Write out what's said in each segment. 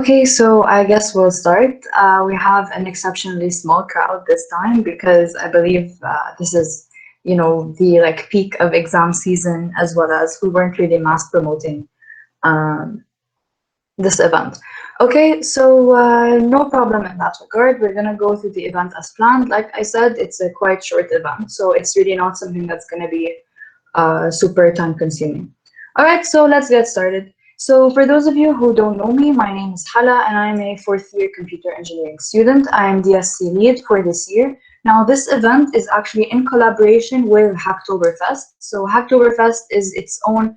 Okay, so I guess we'll start. We have an exceptionally small crowd this time because I believe this is, the peak of exam season, as well as we weren't really mass promoting um, this event. Okay, so no problem in that regard. We're gonna go through the event as planned. Like I said, it's a quite short event, so it's really not something that's gonna be super time consuming. All right, so let's get started. So for those of you who don't know me, my name is Hala and I'm a fourth year computer engineering student. I am DSC lead for this year. Now this event is actually in collaboration with Hacktoberfest. So Hacktoberfest is its own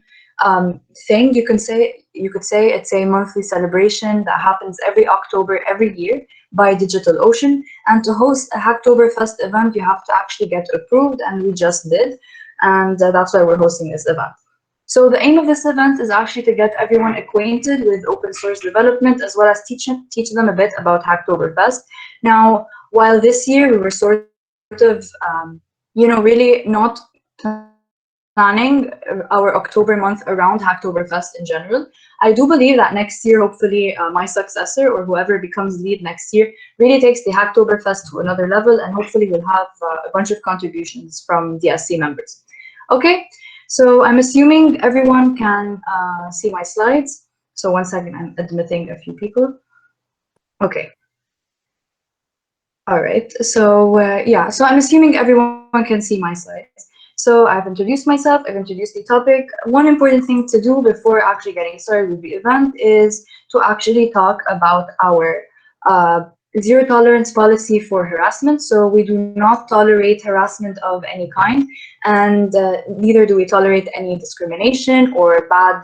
thing. You could say it's a monthly celebration that happens every October every year by DigitalOcean. And to host a Hacktoberfest event, you have to actually get approved, and we just did, and that's why we're hosting this event. So the aim of this event is actually to get everyone acquainted with open source development, as well as teach them a bit about Hacktoberfest. Now, while this year we were sort of, really not planning our October month around Hacktoberfest in general, I do believe that next year, hopefully, my successor or whoever becomes lead next year really takes the Hacktoberfest to another level, and hopefully we'll have a bunch of contributions from the SC members. Okay, so I'm assuming everyone can see my slides. So one second, I'm admitting a few people. Okay. All right. So yeah, so I'm assuming everyone can see my slides. So I've introduced myself, I've introduced the topic. One important thing to do before actually getting started with the event is to actually talk about our zero tolerance policy for harassment. So we do not tolerate harassment of any kind, and neither do we tolerate any discrimination or bad,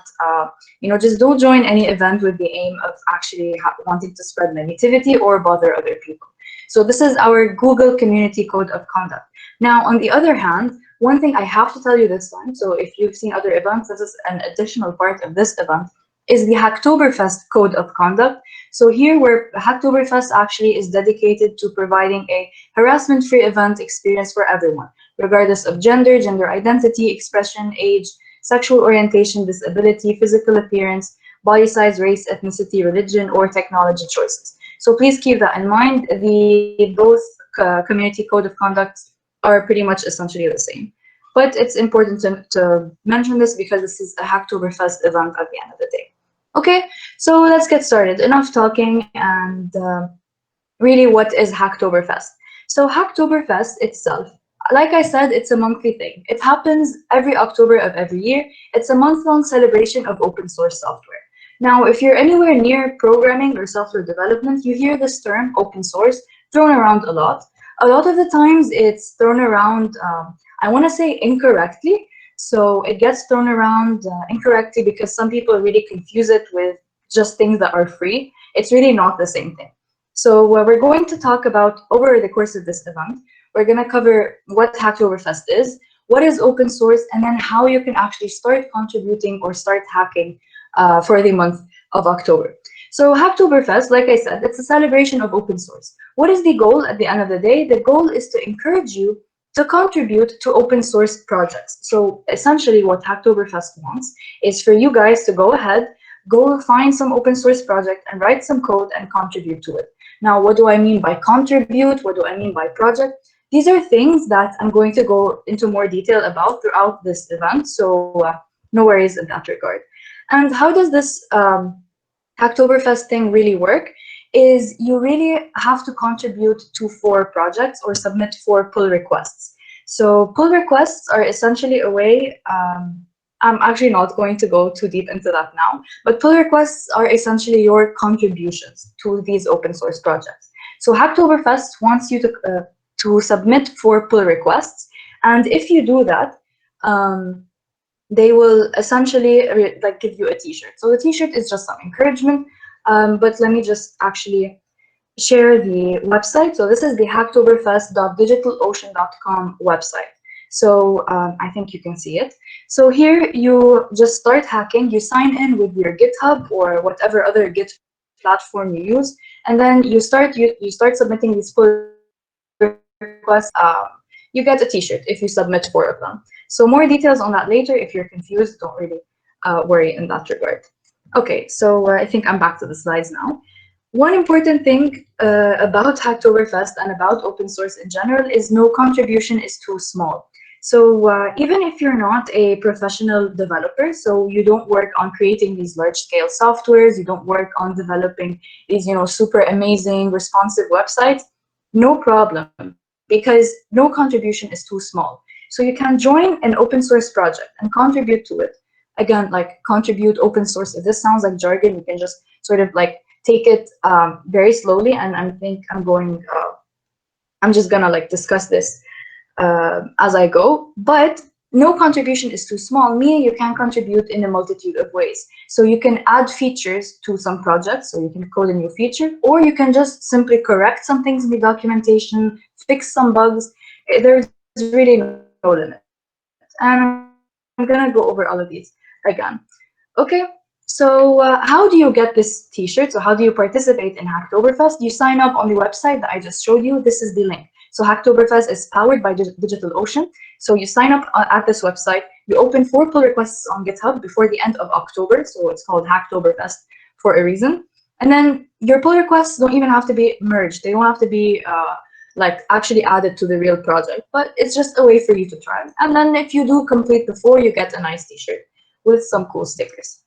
just don't join any event with the aim of actually wanting to spread negativity or bother other people. So this is our Google Community Code of Conduct. Now, on the other hand, one thing I have to tell you this time, so if you've seen other events, this is an additional part of this event, is the Hacktoberfest Code of Conduct. So here where Hacktoberfest actually is dedicated to providing a harassment-free event experience for everyone, regardless of gender, gender identity, expression, age, sexual orientation, disability, physical appearance, body size, race, ethnicity, religion, or technology choices. So please keep that in mind. Both community code of conduct are pretty much essentially the same. But it's important to mention this because this is a Hacktoberfest event at the end of the day. Okay, so let's get started. Enough talking, and really, what is Hacktoberfest? So Hacktoberfest itself, like I said, it's a monthly thing. It happens every October of every year. It's a month-long celebration of open source software. Now, if you're anywhere near programming or software development, you hear this term, open source, thrown around a lot. A lot of the times it's thrown around, I want to say incorrectly. So it gets thrown around incorrectly because some people really confuse it with just things that are free. It's really not the same thing. So we're going to talk about, over the course of this event, we're going to cover what Hacktoberfest is, what is open source, and then how you can actually start contributing or start hacking for the month of October. So Hacktoberfest, like I said, it's a celebration of open source. What is the goal at the end of the day? The goal is to encourage you to contribute to open source projects. So essentially what Hacktoberfest wants is for you guys to go ahead, go find some open source project and write some code and contribute to it. Now, what do I mean by contribute? What do I mean by project? These are things that I'm going to go into more detail about throughout this event, so no worries in that regard. And how does this Hacktoberfest thing really work? Is you really have to contribute to 4 projects or submit 4 pull requests. So pull requests are essentially a way, I'm actually not going to go too deep into that now, but pull requests are essentially your contributions to these open source projects. So Hacktoberfest wants you to submit 4 pull requests, and if you do that, they will essentially give you a t-shirt. So the t-shirt is just some encouragement, but let me just actually share the website. So this is the hacktoberfest.digitalocean.com website. So I think you can see it. So here you just start hacking, you sign in with your GitHub or whatever other Git platform you use, and then you start submitting these pull requests. You get a t-shirt if you submit 4 of them. So more details on that later. If you're confused, don't really worry in that regard. Okay, so I think I'm back to the slides now. One important thing about Hacktoberfest and about open source in general is no contribution is too small. So even if you're not a professional developer, so you don't work on creating these large-scale softwares, you don't work on developing these, super amazing responsive websites, no problem, because no contribution is too small. So you can join an open source project and contribute to it. Again, like contribute open source. If this sounds like jargon, you can just sort of like take it very slowly, and I think I'm just gonna like discuss this as I go. But no contribution is too small, meaning you can contribute in a multitude of ways. So you can add features to some projects, so you can code a new feature, or you can just simply correct some things in the documentation, fix some bugs. There's really no limit. And I'm gonna go over all of these again. Okay, so how do you get this t-shirt? So how do you participate in Hacktoberfest? You sign up on the website that I just showed you. This is the link. So Hacktoberfest is powered by DigitalOcean. So you sign up at this website. You open 4 pull requests on GitHub before the end of October. So it's called Hacktoberfest for a reason. And then your pull requests don't even have to be merged. They don't have to be like actually added to the real project, but it's just a way for you to try. And then if you do complete the 4, you get a nice t-shirt with some cool stickers.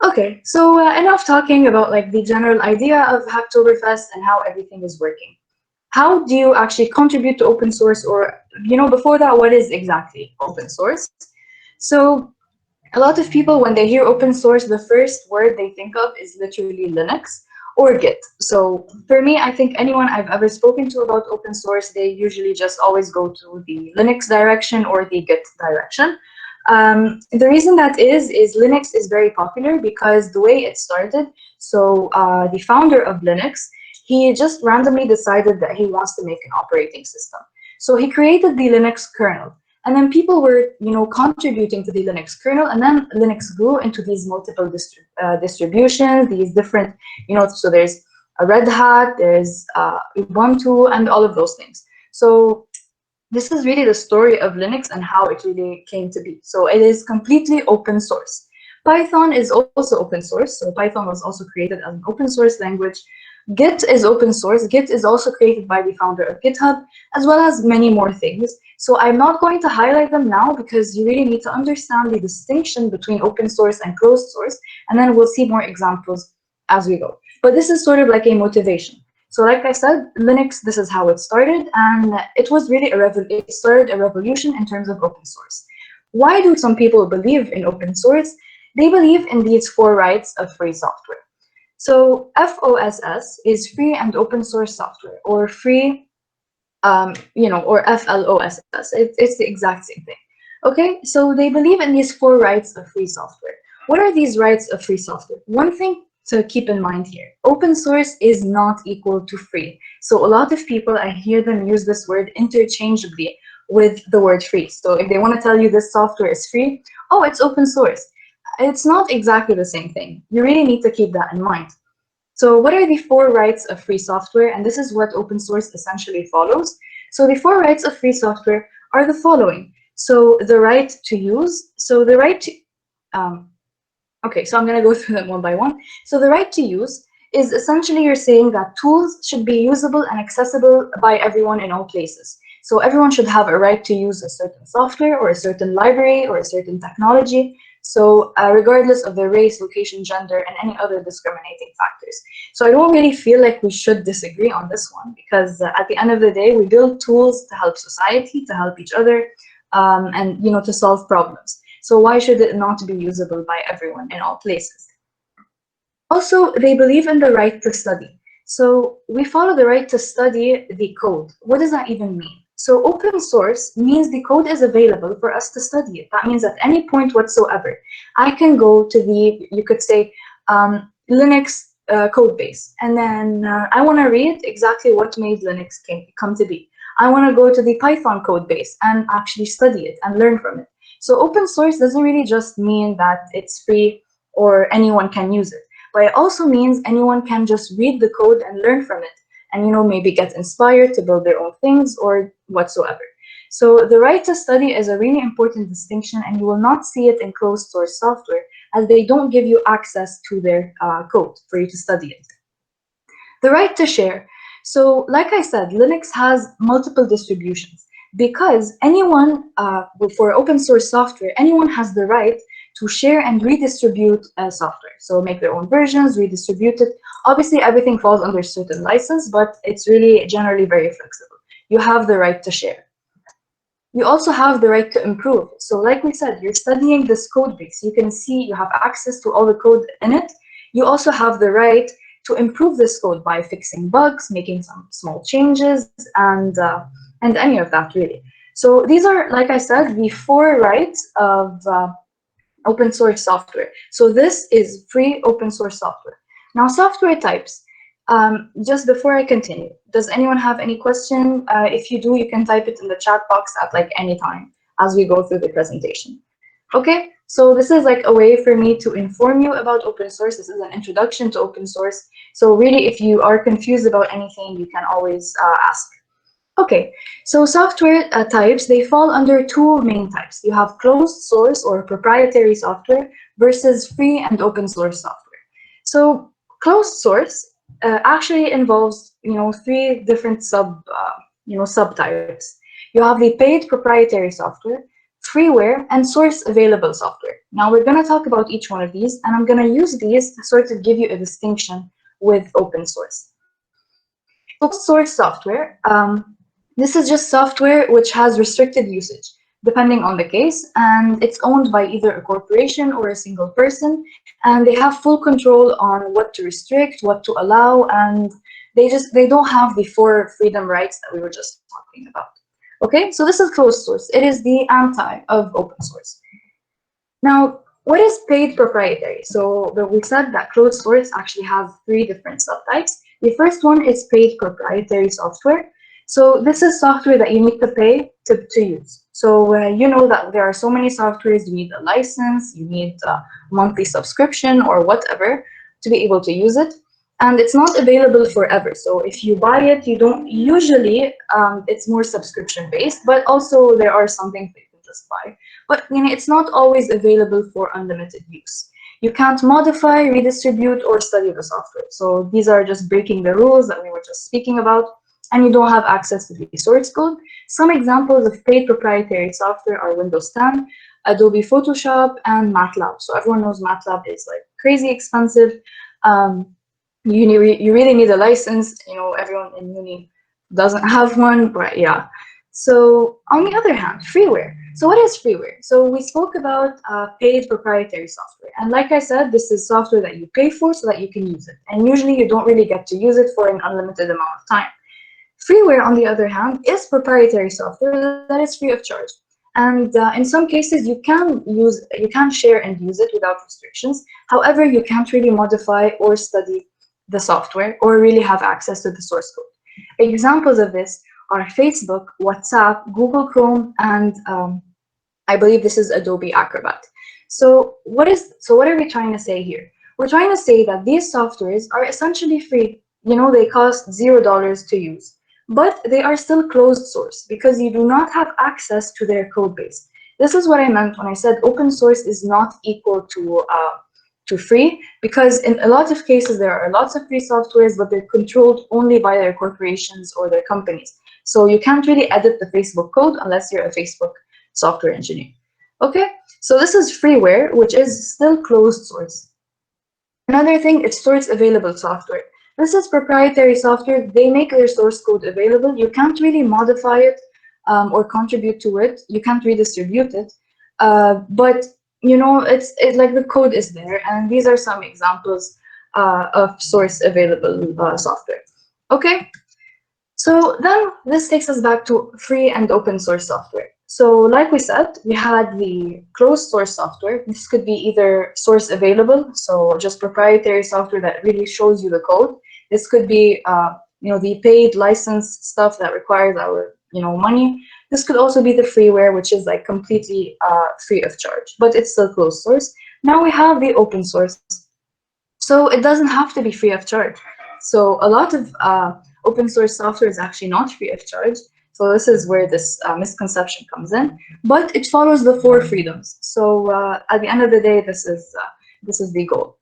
Okay, so enough talking about like the general idea of Hacktoberfest and how everything is working. How do you actually contribute to open source, or before that, what is exactly open source? So a lot of people, when they hear open source, the first word they think of is literally Linux or Git. So for me, I think anyone I've ever spoken to about open source, they usually just always go to the Linux direction or the Git direction. The reason that is Linux is very popular because the way it started, so the founder of Linux, he just randomly decided that he wants to make an operating system. So he created the Linux kernel. And then people were, contributing to the Linux kernel, and then Linux grew into these multiple distributions, these different, so there's a Red Hat, there's Ubuntu, and all of those things. So this is really the story of Linux and how it really came to be. So it is completely open source. Python is also open source. So Python was also created as an open source language. Git is open source. Git is also created by the founder of GitHub, as well as many more things. So I'm not going to highlight them now because you really need to understand the distinction between open source and closed source, and then we'll see more examples as we go. But this is sort of like a motivation. So like I said, Linux, this is how it started, and it was really it started a revolution in terms of open source. Why do some people believe in open source? They believe in these 4 rights of free software. So FOSS is free and open source software, or free, or FLOSS. It's the exact same thing. Okay, so they believe in these 4 rights of free software. What are these rights of free software? One thing to keep in mind here, open source is not equal to free. So a lot of people, I hear them use this word interchangeably with the word free. So if they want to tell you this software is free, oh, it's open source. It's not exactly the same thing. You really need to keep that in mind. So what are the 4 rights of free software? And this is what open source essentially follows. So the 4 rights of free software are the following. So the right to use, so the right to, okay, so I'm going to go through them one by one. So the right to use is essentially you're saying that tools should be usable and accessible by everyone in all places. So everyone should have a right to use a certain software or a certain library or a certain technology. So regardless of their race, location, gender, and any other discriminating factors. So I don't really feel like we should disagree on this one because at the end of the day, we build tools to help society, to help each other, and to solve problems. So why should it not be usable by everyone in all places? Also, they believe in the right to study. So we follow the right to study the code. What does that even mean? So open source means the code is available for us to study it. That means at any point whatsoever, I can go to the, you could say, Linux code base. And then I want to read exactly what made Linux come to be. I want to go to the Python code base and actually study it and learn from it. So open source doesn't really just mean that it's free or anyone can use it, but it also means anyone can just read the code and learn from it and maybe get inspired to build their own things or whatsoever. So the right to study is a really important distinction, and you will not see it in closed source software, as they don't give you access to their code for you to study it. The right to share. So like I said, Linux has multiple distributions because anyone, for open source software, anyone has the right to share and redistribute software. So make their own versions, redistribute it. Obviously, everything falls under certain license, but it's really generally very flexible. You have the right to share. You also have the right to improve. So like we said, you're studying this code base. You can see you have access to all the code in it. You also have the right to improve this code by fixing bugs, making some small changes, and any of that really. So these are, like I said, the 4 rights of open source software. So this is free open source software. Now, software types. Just before I continue, does anyone have any question? If you do, you can type it in the chat box at like any time as we go through the presentation. Okay, so this is like a way for me to inform you about open source. This is an introduction to open source. So really, if you are confused about anything, you can always ask. Okay, so software types, they fall under 2 main types. You have closed source or proprietary software versus free and open source software. So closed source actually involves, 3 different subtypes. You have the paid proprietary software, freeware, and source available software. Now we're going to talk about each one of these, and I'm going to use these to sort of give you a distinction with open source. So source software, this is just software which has restricted usage, depending on the case, and it's owned by either a corporation or a single person, and they have full control on what to restrict, what to allow, and they don't have the 4 freedom rights that we were just talking about. Okay, so this is closed source. It is the anti of open source. Now, what is paid proprietary? So we said that closed source actually has 3 different subtypes. The first one is paid proprietary software. So this is software that you need to pay to use. So you know that there are so many softwares, you need a license, you need a monthly subscription or whatever to be able to use it. And it's not available forever. So if you buy it, you don't usually, it's more subscription based, but also there are some things that you can just buy. But it's not always available for unlimited use. You can't modify, redistribute, or study the software. So these are just breaking the rules that we were just speaking about, and you don't have access to the source code. Some examples of paid proprietary software are Windows 10, Adobe Photoshop, and MATLAB. So everyone knows MATLAB is like crazy expensive. You really need a license. Everyone in uni doesn't have one, but yeah. So on the other hand, freeware. So what is freeware? So we spoke about paid proprietary software. And like I said, this is software that you pay for so that you can use it. And usually you don't really get to use it for an unlimited amount of time. Freeware, on the other hand, is proprietary software that is free of charge. And in some cases, you can share and use it without restrictions. However, you can't really modify or study the software or really have access to the source code. Examples of this are Facebook, WhatsApp, Google Chrome, and I believe this is Adobe Acrobat. So what are we trying to say here? We're trying to say that these softwares are essentially free. They cost $0 to use. But they are still closed source because you do not have access to their code base. This is what I meant when I said open source is not equal to free, because in a lot of cases there are lots of free softwares, but they're controlled only by their corporations or their companies. So you can't really edit the Facebook code unless you're a Facebook software engineer. Okay, so this is freeware, which is still closed source. Another thing is source available software. This is proprietary software. They make their source code available. You can't really modify it or contribute to it. You can't redistribute it. But it's like the code is there. And these are some examples of source available software. Okay. So then this takes us back to free and open source software. So like we said, we had the closed source software. This could be either source available, so just proprietary software that really shows you the code. This could be the paid license stuff that requires our money. This could also be the freeware, which is like completely free of charge, but it's still closed source. Now we have the open source. So it doesn't have to be free of charge. So a lot of open source software is actually not free of charge. So this is where this misconception comes in, but it follows the 4 freedoms. So at the end of the day, this is This is the goal.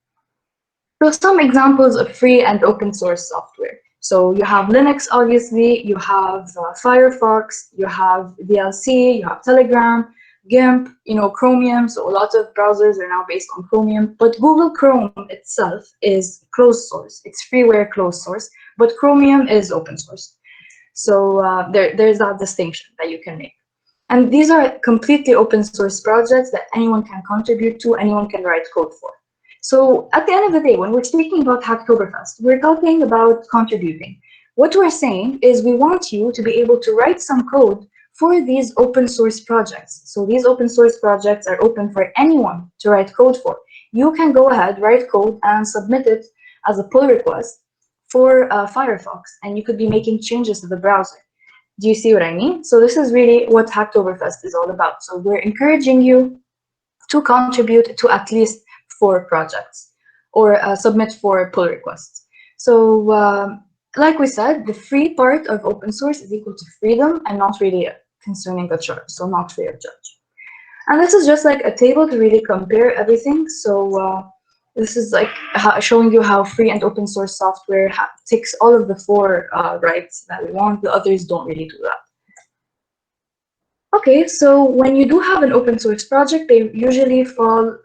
So some examples of free and open source software. So you have Linux, obviously, you have Firefox, you have VLC, you have Telegram, GIMP, Chromium. So a lot of browsers are now based on Chromium, but Google Chrome itself is closed source. It's freeware closed source, but Chromium is open source. So there's that distinction that you can make. And these are completely open source projects that anyone can contribute to, anyone can write code for. So at the end of the day, when we're speaking about Hacktoberfest, we're talking about contributing. What we're saying is we want you to be able to write some code for these open source projects. So these open source projects are open for anyone to write code for. You can go ahead, write code, and submit it as a pull request for Firefox, and you could be making changes to the browser. Do you see what I mean? So this is really what Hacktoberfest is all about. So we're encouraging you to contribute to at least 4 projects or submit 4 pull requests. So like we said, the free part of open source is equal to freedom and not really concerning the charge, so not free of charge. And this is just like a table to really compare everything. So this is like showing you how free and open source software ticks all of the 4 rights that we want. The others don't really do that. Okay, so when you do have an open source project, they usually fall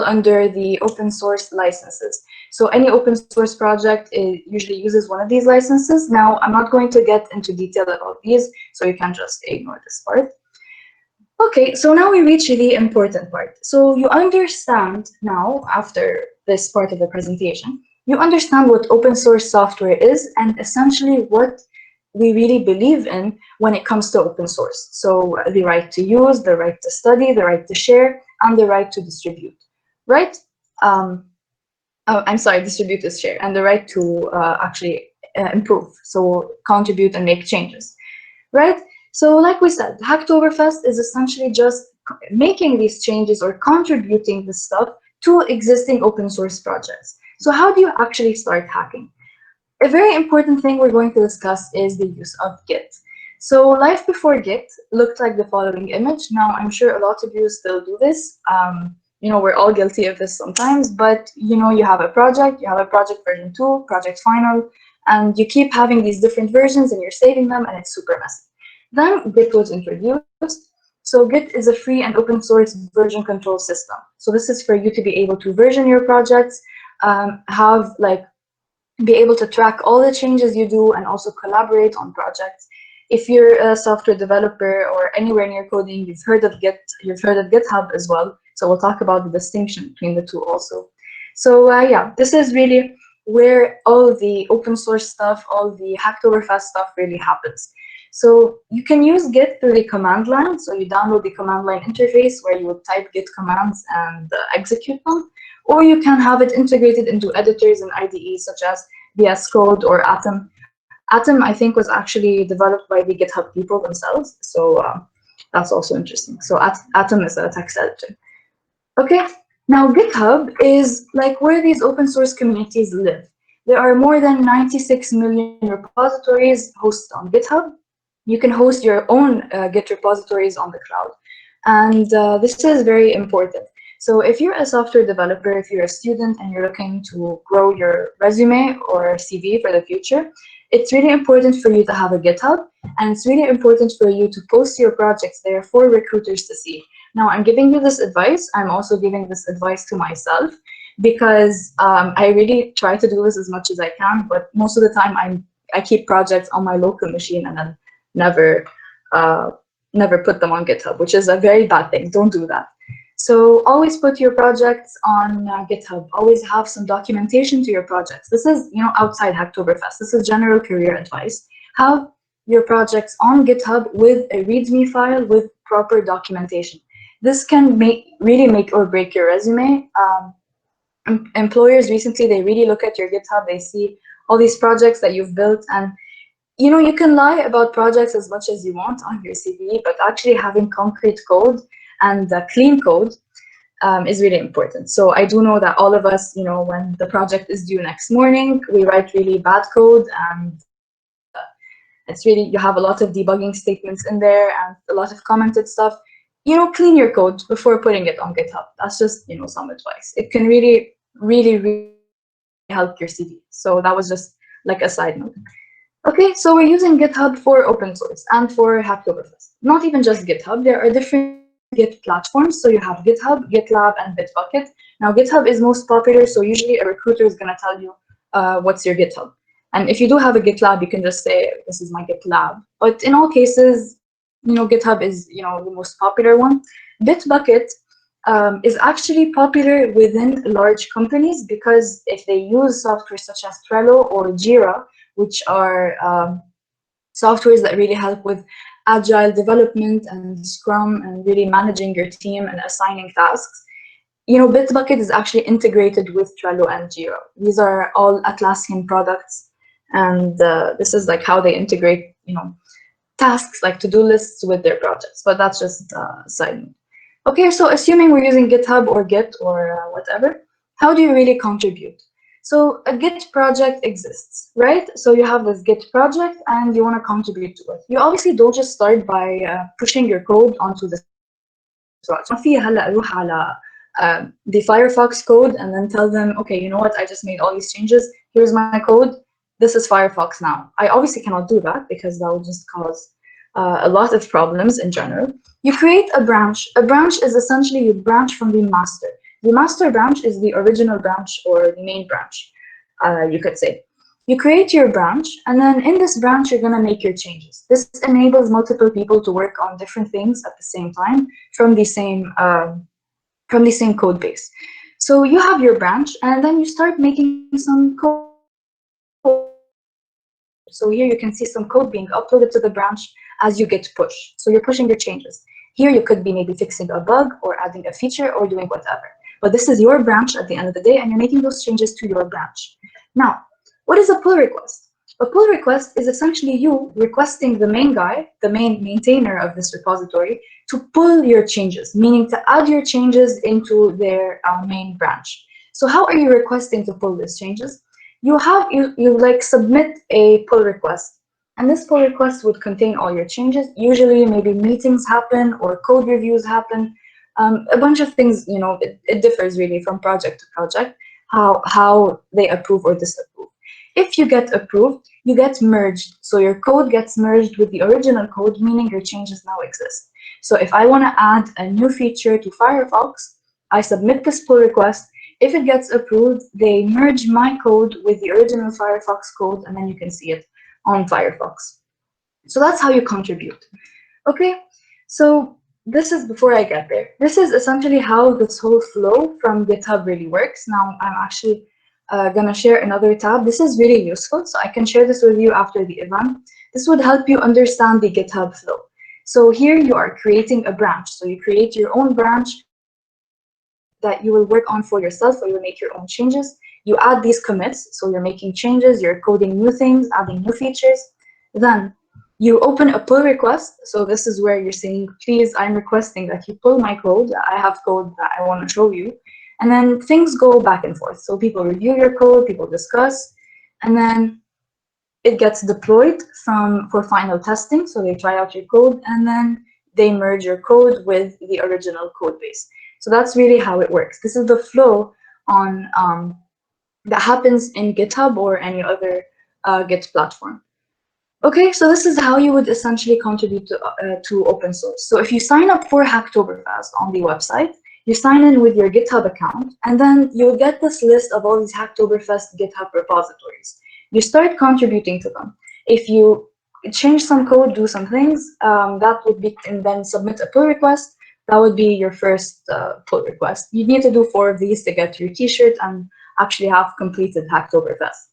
under the open source licenses. So any open source project usually uses one of these licenses. Now, I'm not going to get into detail about these, so you can just ignore this part. Okay, so now we reach the important part. So you understand now, after this part of the presentation, you understand what open source software is and essentially what we really believe in when it comes to open source. So the right to use, the right to study, the right to share, and the right to distribute, right? I'm sorry, distribute is share, and the right to actually improve, so contribute and make changes, right? So like we said, Hacktoberfest is essentially just making these changes or contributing this stuff to existing open source projects. So how do you actually start hacking? A very important thing we're going to discuss is the use of Git. So life before Git looked like the following image. Now, I'm sure a lot of you still do this. We're all guilty of this sometimes, but you have a project version 2, project final, and you keep having these different versions and you're saving them and it's super messy. Then Git was introduced. So Git is a free and open source version control system. So this is for you to be able to version your projects, be able to track all the changes you do and also collaborate on projects. If you're a software developer or anywhere near coding, you've heard of Git, you've heard of GitHub as well. So we'll talk about the distinction between the two also. So yeah, this is really where all the open source stuff, all the Hacktoberfest stuff really happens. So you can use Git through the command line. So you download the command line interface where you would type Git commands and execute them. Or you can have it integrated into editors and IDEs such as VS Code or Atom. Atom, I think, was actually developed by the GitHub people themselves. So that's also interesting. So Atom is a text editor. Okay, now GitHub is like where these open source communities live. There are more than 96 million repositories hosted on GitHub. You can host your own Git repositories on the cloud. And this is very important. So if you're a software developer, if you're a student and you're looking to grow your resume or CV for the future, it's really important for you to have a GitHub, and it's really important for you to post your projects there for recruiters to see. Now, I'm giving you this advice. I'm also giving this advice to myself because I really try to do this as much as I can, but most of the time I keep projects on my local machine and then never put them on GitHub, which is a very bad thing. Don't do that. So always put your projects on GitHub. Always have some documentation to your projects. This is, outside Hacktoberfest. This is general career advice. Have your projects on GitHub with a README file with proper documentation. This can really make or break your resume. Employers recently, they really look at your GitHub. They see all these projects that you've built, and you can lie about projects as much as you want on your CV, but actually having concrete code and clean code is really important. So I do know that all of us, when the project is due next morning, we write really bad code, and it's really, you have a lot of debugging statements in there and a lot of commented stuff. clean your code before putting it on GitHub. That's just, some advice. It can really, really, really help your CV. So that was just like a side note. Okay, so we're using GitHub for open source and for Hacktoberfest. Not even just GitHub, there are different Git platforms. So you have GitHub, GitLab, and Bitbucket. Now, GitHub is most popular, so usually a recruiter is going to tell you what's your GitHub. And if you do have a GitLab, you can just say, this is my GitLab. But in all cases, GitHub is, the most popular one. Bitbucket is actually popular within large companies because if they use software such as Trello or Jira, which are softwares that really help with agile development and Scrum and really managing your team and assigning tasks. Bitbucket is actually integrated with Trello and Jira. These are all Atlassian products, and this is like how they integrate, tasks like to-do lists with their projects. But that's just a side note. Okay, so assuming we're using GitHub or Git or whatever, how do you really contribute? So a Git project exists, right? So you have this Git project and you want to contribute to it. You obviously don't just start by pushing your code onto this project. ما في هلا اروح على the Firefox code and then tell them, okay, you know what, I just made all these changes. Here's my code. This is Firefox now. I obviously cannot do that because that would just cause a lot of problems in general. You create a branch. A branch is essentially you branch from the master. The master branch is the original branch or the main branch, you could say. You create your branch, and then in this branch, you're going to make your changes. This enables multiple people to work on different things at the same time from the same code base. So you have your branch, and then you start making some code. So here you can see some code being uploaded to the branch as you get pushed. So you're pushing your changes. Here you could be maybe fixing a bug or adding a feature or doing whatever. But this is your branch at the end of the day, and you're making those changes to your branch. Now, what is a pull request? A pull request is essentially you requesting the main guy, the main maintainer of this repository, to pull your changes, meaning to add your changes into their main branch. So how are you requesting to pull these changes? You like submit a pull request, and this pull request would contain all your changes. Usually maybe meetings happen or code reviews happen, a bunch of things. It differs really from project to project how they approve or disapprove. If you get approved, you get merged. So your code gets merged with the original code, meaning your changes now exist. So if I want to add a new feature to Firefox, I submit this pull request. If it gets approved, they merge my code with the original Firefox code, and then you can see it on Firefox. So that's how you contribute. Okay, so this is before I get there. This is essentially how this whole flow from GitHub really works. Now I'm actually gonna share another tab. This is really useful, so I can share this with you after the event. This would help you understand the GitHub flow. So here you are creating a branch. So you create your own branch that you will work on for yourself, or you will make your own changes. You add these commits, so you're making changes, you're coding new things, adding new features. Then you open a pull request. So this is where you're saying, please, I'm requesting that you pull my code. I have code that I want to show you. And then things go back and forth. So people review your code, people discuss, and then it gets deployed for final testing. So they try out your code, and then they merge your code with the original code base. So that's really how it works. This is the flow that happens in GitHub or any other Git platform. Okay, so this is how you would essentially contribute to open source. So if you sign up for Hacktoberfest on the website, you sign in with your GitHub account, and then you'll get this list of all these Hacktoberfest GitHub repositories. You start contributing to them. If you change some code, do some things, that would be, and then submit a pull request, that would be your first pull request. You need to do 4 of these to get your t-shirt and actually have completed Hacktoberfest.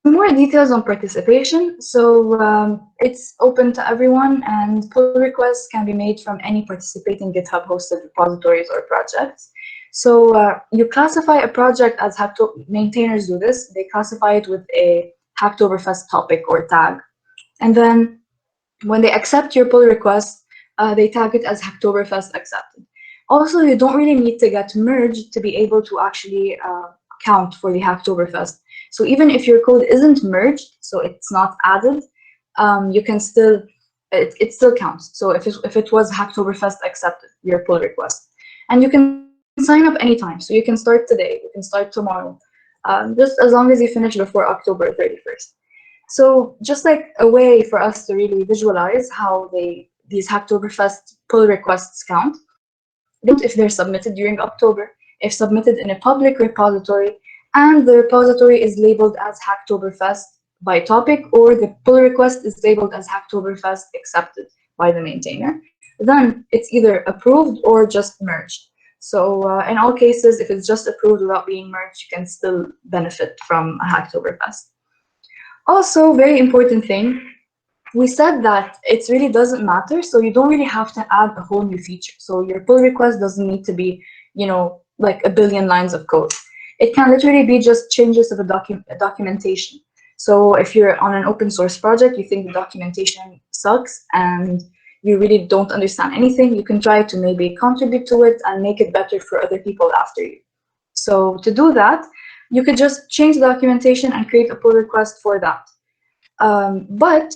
More details on participation. So it's open to everyone, and pull requests can be made from any participating GitHub hosted repositories or projects. So you classify a project as maintainers do this. They classify it with a Hacktoberfest topic or tag. And then when they accept your pull request, they tag it as Hacktoberfest accepted. Also, you don't really need to get merged to be able to actually count for the Hacktoberfest. So even if your code isn't merged, so it's not added, you can still it still counts. So if it was Hacktoberfest accepted, your pull request. And you can sign up anytime. So you can start today, you can start tomorrow, just as long as you finish before October 31st. So just like a way for us to really visualize how these Hacktoberfest pull requests count, they count if they're submitted during October, if submitted in a public repository, and the repository is labeled as Hacktoberfest by topic, or the pull request is labeled as Hacktoberfest accepted by the maintainer. Then it's either approved or just merged. So in all cases, if it's just approved without being merged, you can still benefit from a Hacktoberfest. Also, very important thing, we said that it really doesn't matter, so you don't really have to add a whole new feature. So your pull request doesn't need to be, like a billion lines of code. It can literally be just changes of a documentation. So if you're on an open source project, you think the documentation sucks and you really don't understand anything, you can try to maybe contribute to it and make it better for other people after you. So to do that, you could just change the documentation and create a pull request for that. But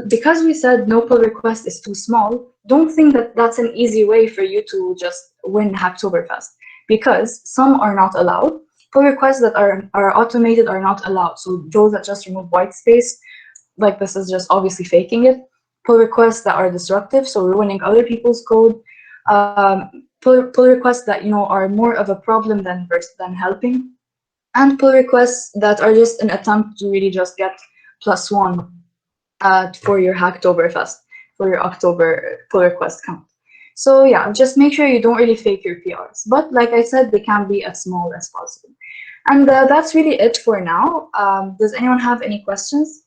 because we said no pull request is too small, don't think that that's an easy way for you to just win Hacktoberfest, because some are not allowed. Pull requests that are automated are not allowed. So those that just remove white space, like this is just obviously faking it. Pull requests that are disruptive, so ruining other people's code. Pull requests that are more of a problem than helping, and pull requests that are just an attempt to really just get +1 for your Hacktoberfest, for your October pull request count. So yeah, just make sure you don't really fake your PRs. But like I said, they can be as small as possible. And that's really it for now. Does anyone have any questions?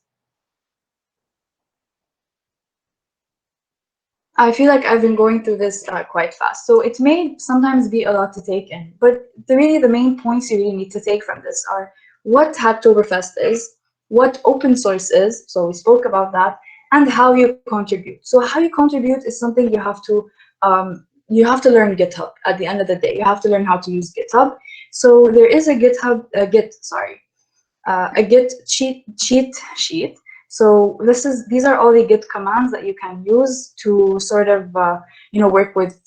I feel like I've been going through this quite fast. So it may sometimes be a lot to take in, but the main points you really need to take from this are what Hacktoberfest is, what open source is, so we spoke about that, and how you contribute. So how you contribute is something you have to learn GitHub at the end of the day. You have to learn how to use GitHub. So there is a Git cheat sheet. So these are all the Git commands that you can use to sort of work with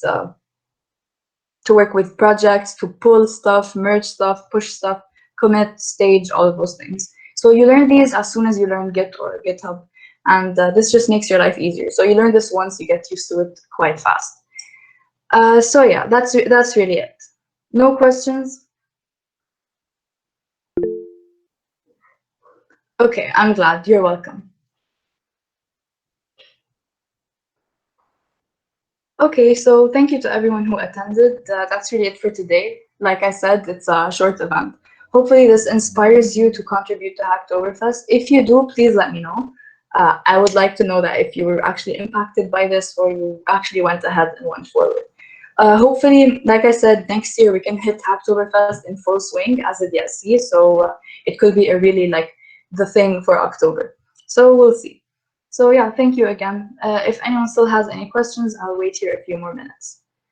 projects, to pull stuff, merge stuff, push stuff, commit, stage, all of those things. So you learn these as soon as you learn Git or GitHub, and this just makes your life easier. So you learn this once, you get used to it quite fast. So yeah, that's really it. No questions? Okay, I'm glad. You're welcome. Okay, so thank you to everyone who attended. That's really it for today. Like I said, it's a short event. Hopefully this inspires you to contribute to Hacktoberfest. If you do, please let me know. I would like to know that if you were actually impacted by this or you actually went ahead and went forward. Hopefully, like I said, next year we can hit Hacktoberfest in full swing as a DSC, so it could be a really the thing for October. So we'll see. So yeah, thank you again. If anyone still has any questions, I'll wait here a few more minutes.